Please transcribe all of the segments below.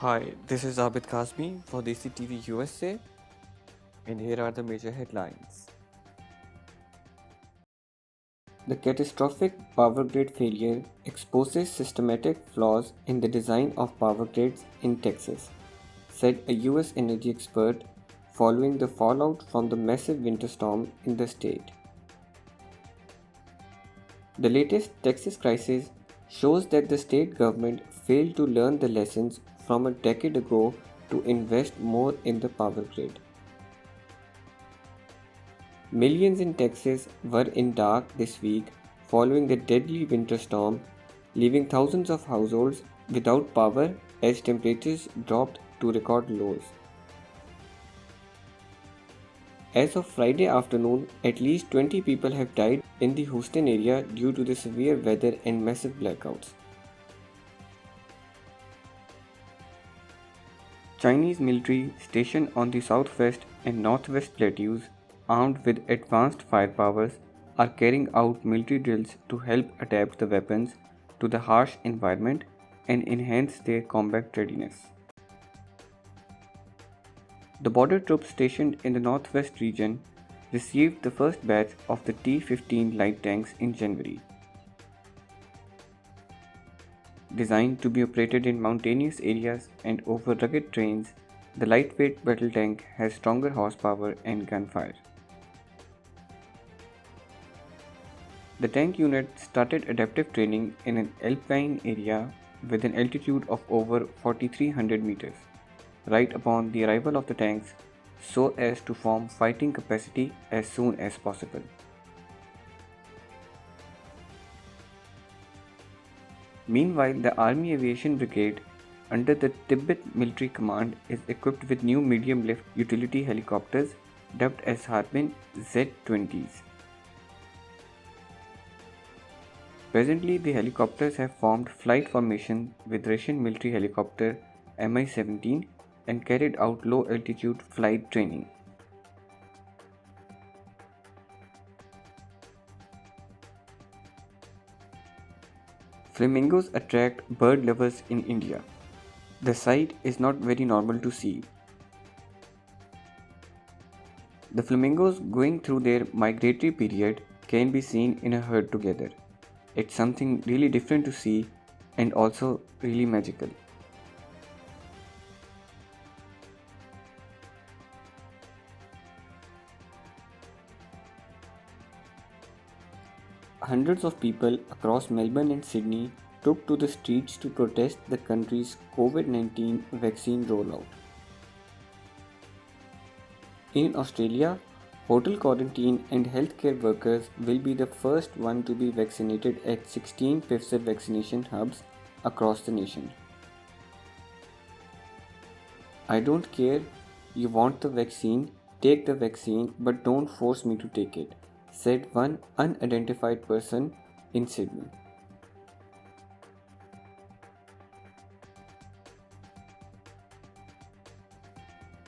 Hi, this is Abid Kazmi for the CTV USA, and here are the major headlines. The catastrophic power grid failure exposes systematic flaws in the design of power grids in Texas, said a US energy expert following the fallout from the massive winter storm in the state. The latest Texas crisis shows that the state government failed to learn the lessons from a decade ago to invest more in the power grid. Millions in Texas were in dark this week following the deadly winter storm, leaving thousands of households without power as temperatures dropped to record lows. As of Friday afternoon, at least 20 people have died in the Houston area due to the severe weather and massive blackouts. Chinese military stationed on the southwest and northwest plateaus, armed with advanced firepowers, are carrying out military drills to help adapt the weapons to the harsh environment and enhance their combat readiness. The border troops stationed in the northwest region received the first batch of the T-15 light tanks in January. Designed to be operated in mountainous areas and over rugged terrains, the lightweight battle tank has stronger horsepower and gunfire. The tank unit started adaptive training in an alpine area with an altitude of over 4,300 meters, right upon the arrival of the tanks, so as to form fighting capacity as soon as possible. Meanwhile, the Army Aviation Brigade under the Tibet Military Command is equipped with new medium lift utility helicopters dubbed as Harbin Z-20s. Presently, the helicopters have formed flight formation with Russian military helicopter Mi-17 and carried out low altitude flight training. Flamingos attract bird lovers in India. The sight is not very normal to see. The flamingos going through their migratory period can be seen in a herd together. It's something really different to see and also really magical. Hundreds of people across Melbourne and Sydney took to the streets to protest the country's COVID-19 vaccine rollout. In Australia, hotel quarantine and healthcare workers will be the first one to be vaccinated at 16 Pfizer vaccination hubs across the nation. I don't care, you want the vaccine, take the vaccine, but don't force me to take it, said one unidentified person in Sydney.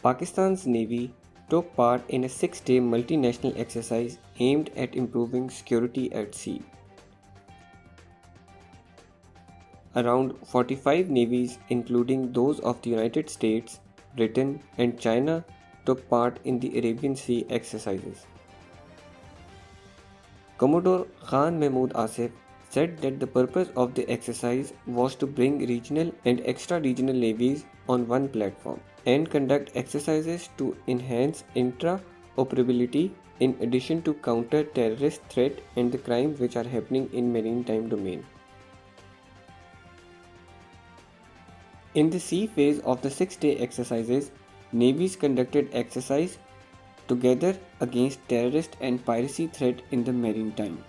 Pakistan's Navy took part in a 6-day multinational exercise aimed at improving security at sea. Around 45 navies, including those of the United States, Britain, and China, took part in the Arabian Sea exercises. Commodore Khan Mahmood Asif said that the purpose of the exercise was to bring regional and extra-regional navies on one platform and conduct exercises to enhance interoperability in addition to counter terrorist threat and the crimes which are happening in maritime domain. In the sea phase of the 6-day exercises, navies conducted exercise together against terrorist and piracy threat in the maritime.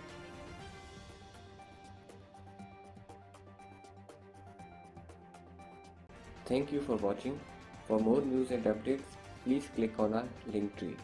Thank you for watching. For more news and updates, please click on our link tree.